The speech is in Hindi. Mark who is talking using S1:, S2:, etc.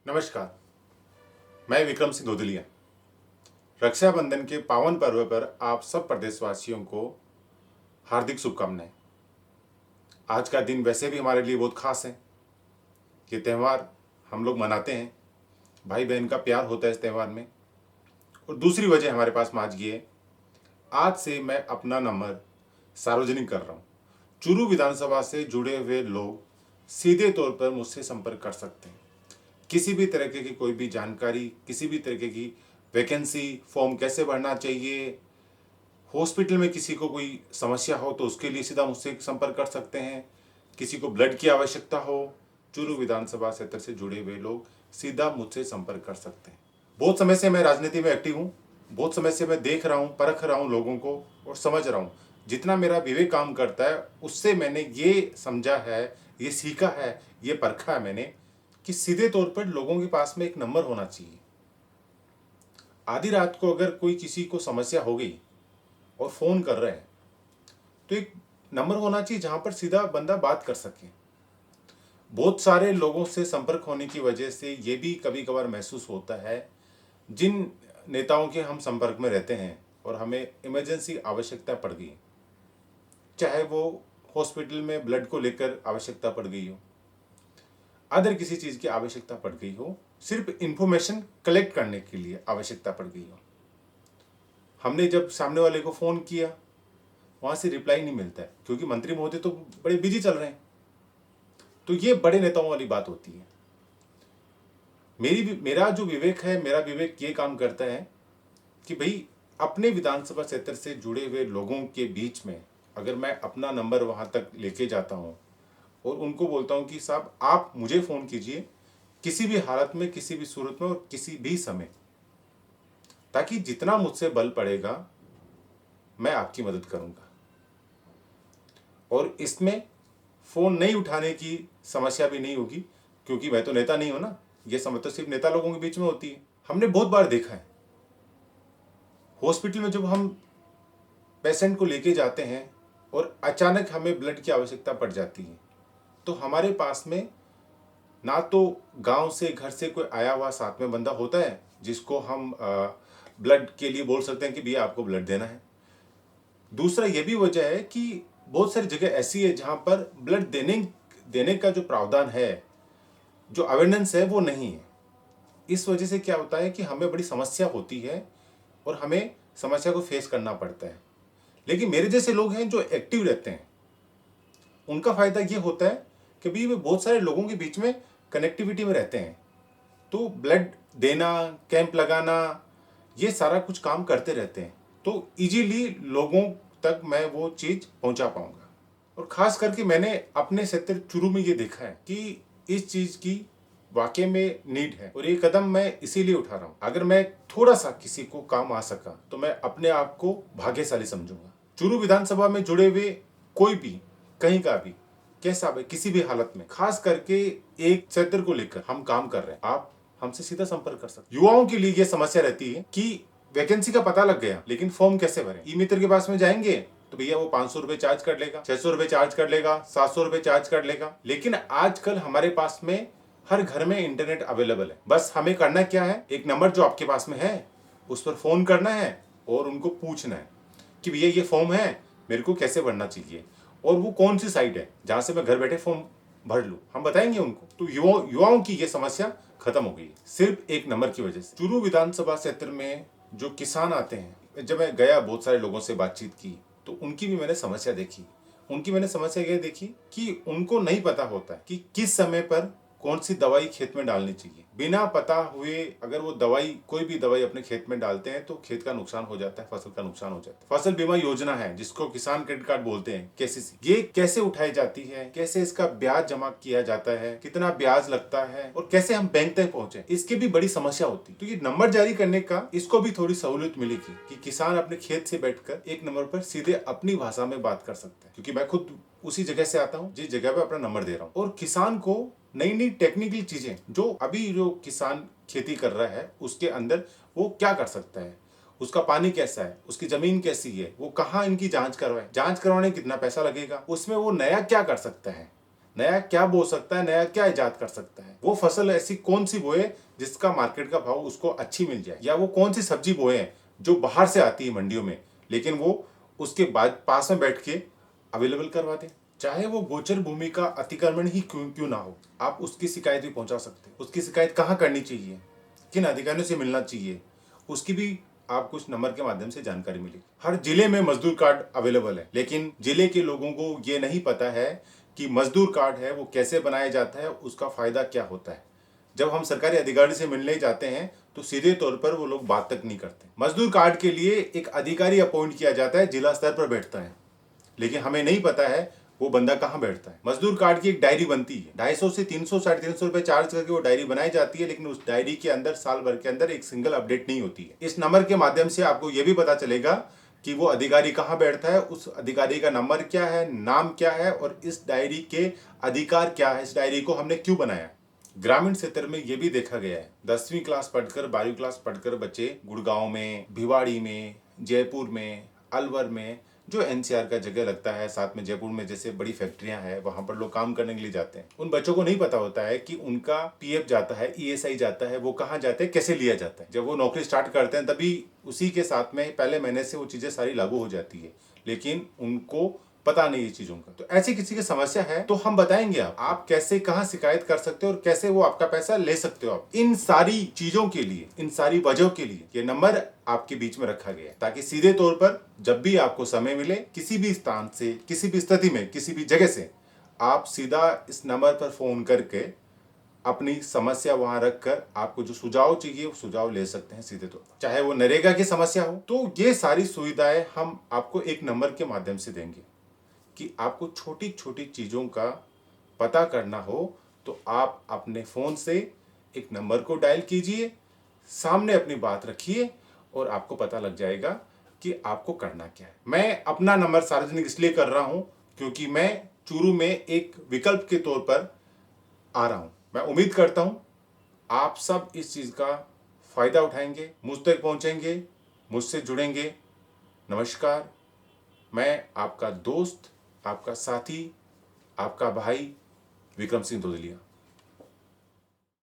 S1: नमस्कार। मैं विक्रम सिंह धोदलिया। रक्षाबंधन के पावन पर्व पर आप सब प्रदेशवासियों को हार्दिक शुभकामनाएं। आज का दिन वैसे भी हमारे लिए बहुत खास है। ये त्यौहार हम लोग मनाते हैं, भाई बहन का प्यार होता है इस त्यौहार में। और दूसरी वजह हमारे पास में आज ये है, आज से मैं अपना नंबर सार्वजनिक कर रहा हूँ। चूरू विधानसभा से जुड़े हुए लोग सीधे तौर पर मुझसे संपर्क कर सकते हैं। किसी भी तरीके की कोई भी जानकारी, किसी भी तरीके की वैकेंसी, फॉर्म कैसे भरना चाहिए, हॉस्पिटल में किसी को कोई समस्या हो तो उसके लिए सीधा मुझसे संपर्क कर सकते हैं। किसी को ब्लड की आवश्यकता हो, चूरू विधानसभा क्षेत्र से जुड़े हुए लोग सीधा मुझसे संपर्क कर सकते हैं। बहुत समय से मैं राजनीति में एक्टिव हूँ। बहुत समय से मैं देख रहा हूँ, परख रहा हूँ लोगों को और समझ रहा हूँ। जितना मेरा विवेक काम करता है उससे मैंने ये समझा है, ये सीखा है, ये परखा है मैंने कि सीधे तौर पर लोगों के पास में एक नंबर होना चाहिए। आधी रात को अगर कोई किसी को समस्या हो गई और फोन कर रहे हैं तो एक नंबर होना चाहिए जहां पर सीधा बंदा बात कर सके। बहुत सारे लोगों से संपर्क होने की वजह से ये भी कभी कभार महसूस होता है, जिन नेताओं के हम संपर्क में रहते हैं और हमें इमरजेंसी आवश्यकता पड़ गई, चाहे वो हॉस्पिटल में ब्लड को लेकर आवश्यकता पड़ गई हो, अदर किसी चीज की आवश्यकता पड़ गई हो, सिर्फ इंफॉर्मेशन कलेक्ट करने के लिए आवश्यकता पड़ गई हो, हमने जब सामने वाले को फोन किया वहां से रिप्लाई नहीं मिलता है क्योंकि मंत्री महोदय तो बड़े बिजी चल रहे हैं। तो ये बड़े नेताओं वाली बात होती है। मेरा जो विवेक है, मेरा विवेक ये काम करता है कि भाई अपने विधानसभा क्षेत्र से जुड़े हुए लोगों के बीच में अगर मैं अपना नंबर वहां तक लेके जाता हूं और उनको बोलता हूं कि साहब आप मुझे फोन कीजिए किसी भी हालत में, किसी भी सूरत में और किसी भी समय, ताकि जितना मुझसे बल पड़ेगा मैं आपकी मदद करूंगा। और इसमें फोन नहीं उठाने की समस्या भी नहीं होगी क्योंकि मैं तो नेता नहीं हूं ना। यह समस्या तो सिर्फ नेता लोगों के बीच में होती है। हमने बहुत बार देखा है हॉस्पिटल में जब हम पेशेंट को लेके जाते हैं और अचानक हमें ब्लड की आवश्यकता पड़ जाती है तो हमारे पास में ना तो गांव से, घर से कोई आया हुआ साथ में बंदा होता है जिसको हम ब्लड के लिए बोल सकते हैं कि भैया आपको ब्लड देना है। दूसरा ये भी वजह है कि बहुत सारी जगह ऐसी है जहां पर ब्लड देने का जो प्रावधान है, जो अवेयरनेस है वो नहीं है। इस वजह से क्या होता है कि हमें बड़ी समस्या होती है और हमें समस्या को फेस करना पड़ता है। लेकिन मेरे जैसे लोग हैं जो एक्टिव रहते हैं, उनका फायदा ये होता है कि भाई वे बहुत सारे लोगों के बीच में कनेक्टिविटी में रहते हैं, तो ब्लड देना, कैंप लगाना, ये सारा कुछ काम करते रहते हैं, तो इजीली लोगों तक मैं वो चीज पहुंचा पाऊंगा। और खास करके मैंने अपने क्षेत्र चूरू में ये देखा है कि इस चीज की वाकई में नीड है और ये कदम मैं इसीलिए उठा रहा हूं। अगर मैं थोड़ा सा किसी को काम आ सका तो मैं अपने आप को भाग्यशाली समझूंगा। चूरू विधानसभा में जुड़े हुए कोई भी, कहीं का भी, कैसा भी, किसी भी हालत में, खास करके एक क्षेत्र को लेकर हम काम कर रहे हैं, आप हमसे सीधा संपर्क कर सकते। युवाओं के लिए यह समस्या रहती है कि वैकेंसी का पता लग गया लेकिन फॉर्म कैसे भरें। ई मित्र के पास में जाएंगे तो भैया वो 500 रुपए चार्ज कर लेगा, 600 रुपए चार्ज कर लेगा, 700 रुपए चार्ज कर लेगा। लेकिन आजकल हमारे पास में हर घर में इंटरनेट अवेलेबल है। बस हमें करना क्या है, एक नंबर जो आपके पास में है उस पर फोन करना है और उनको पूछना है कि भैया ये फॉर्म है, मेरे को कैसे भरना चाहिए और वो कौन सी साइट है जहां से मैं घर बैठे फॉर्म भर लूं। हम बताएंगे उनको। तो युवाओं की ये समस्या खत्म हो गई सिर्फ एक नंबर की वजह से। चूरू विधानसभा क्षेत्र में जो किसान आते हैं, जब मैं गया बहुत सारे लोगों से बातचीत की तो उनकी भी मैंने समस्या देखी। उनकी मैंने समस्या ये देखी कि उनको नहीं पता होता है कि किस समय पर कौन सी दवाई खेत में डालनी चाहिए। बिना पता हुए अगर वो दवाई, कोई भी दवाई अपने खेत में डालते हैं तो खेत का नुकसान हो जाता है, फसल का नुकसान हो जाता है। फसल बीमा योजना है जिसको किसान क्रेडिट कार्ड बोलते हैं, केसीसी, ये कैसे उठाई जाती है, कैसे इसका ब्याज जमा किया जाता है, कितना ब्याज लगता है और कैसे हम बैंक तक पहुंचे, इसकी भी बड़ी समस्या होती है। तो ये नंबर जारी करने का, इसको भी थोड़ी सहूलियत मिलेगी कि किसान अपने खेत से बैठकर एक नंबर पर सीधे अपनी भाषा में बात कर सकते हैं। क्योंकि मैं खुद उसी जगह से आता हूँ जिस जगह पे अपना नंबर दे रहा हूँ। और किसान को नई नई टेक्निकल चीजें, जो अभी जो किसान खेती कर रहा है उसके अंदर वो क्या कर सकता है, उसका पानी कैसा है, उसकी जमीन कैसी है, वो कहाँ इनकी जांच करवाए, जांच करवाने कितना पैसा लगेगा, उसमें वो नया क्या कर सकता है, नया क्या बो सकता है, नया क्या इजाद कर सकता है, वो फसल ऐसी कौन सी बोए जिसका मार्केट का भाव उसको अच्छी मिल जाए, या वो कौन सी सब्जी बोए जो बाहर से आती है मंडियों में लेकिन वो उसके बाद पास में बैठ के अवेलेबल करवा दें। चाहे वो गोचर भूमि का अतिक्रमण ही क्यों क्यों ना हो, आप उसकी शिकायत भी पहुंचा सकते हैं। उसकी शिकायत कहाँ करनी चाहिए, किन अधिकारियों से मिलना चाहिए, उसकी भी आप कुछ नंबर के माध्यम से जानकारी मिलेगी। हर जिले में मजदूर कार्ड अवेलेबल है, लेकिन जिले के लोगों को ये नहीं पता है कि मजदूर कार्ड है वो कैसे बनाया जाता है, उसका फायदा क्या होता है। जब हम सरकारी अधिकारी से मिलने जाते हैं तो सीधे तौर पर वो लोग बात तक नहीं करते। मजदूर कार्ड के लिए एक अधिकारी अपॉइंट किया जाता है, जिला स्तर पर बैठता है, लेकिन हमें नहीं पता है वो बंदा कहाँ बैठता है। मजदूर कार्ड की एक डायरी बनती है, 250 से 300 350 रुपए चार्ज करके वो डायरी बनाई जाती है, लेकिन उस डायरी के अंदर साल भर के अंदर एक सिंगल अपडेट नहीं होती है। इस नंबर के माध्यम से आपको ये भी पता चलेगा कि वो अधिकारी कहाँ बैठता है, उस अधिकारी का नंबर क्या है, नाम क्या है और इस डायरी के अधिकार क्या है, इस डायरी को हमने क्यों बनाया। ग्रामीण क्षेत्र में ये भी देखा गया है, 10वीं क्लास पढ़कर 12वीं क्लास पढ़कर बच्चे गुड़गांव में, भिवाड़ी में, जयपुर में, अलवर में, जो एनसीआर का जगह लगता है, साथ में जयपुर में जैसे बड़ी फैक्ट्रियां हैं, वहां पर लोग काम करने के लिए जाते हैं। उन बच्चों को नहीं पता होता है कि उनका पीएफ जाता है, ईएसआई जाता है, वो कहाँ जाते हैं, कैसे लिया जाता है। जब वो नौकरी स्टार्ट करते हैं तभी उसी के साथ में पहले महीने से वो चीजें सारी लागू हो जाती है, लेकिन उनको पता नहीं ये चीजों का। तो ऐसी किसी की समस्या है तो हम बताएंगे आप कैसे कहाँ शिकायत कर सकते हो और कैसे वो आपका पैसा ले सकते हो। आप इन सारी चीजों के लिए, इन सारी वजहों के लिए ये नंबर आपके बीच में रखा गया है, ताकि सीधे तौर पर जब भी आपको समय मिले, किसी भी स्थान से, किसी भी स्थिति में, किसी भी जगह से, आप सीधा इस नंबर पर फोन करके अपनी समस्या वहां रखकर आपको जो सुझाव चाहिए वो सुझाव ले सकते हैं सीधे तौर पर। चाहे वो नरेगा की समस्या हो, तो ये सारी सुविधाएं हम आपको एक नंबर के माध्यम से देंगे। कि आपको छोटी छोटी चीज़ों का पता करना हो तो आप अपने फ़ोन से एक नंबर को डायल कीजिए, सामने अपनी बात रखिए और आपको पता लग जाएगा कि आपको करना क्या है। मैं अपना नंबर सार्वजनिक इसलिए कर रहा हूं क्योंकि मैं चूरू में एक विकल्प के तौर पर आ रहा हूं। मैं उम्मीद करता हूं आप सब इस चीज़ का फ़ायदा उठाएंगे, मुझ तक पहुंचेंगे, मुझसे जुड़ेंगे। नमस्कार, मैं आपका दोस्त, आपका साथी, आपका भाई विक्रम सिंह धोदलिया।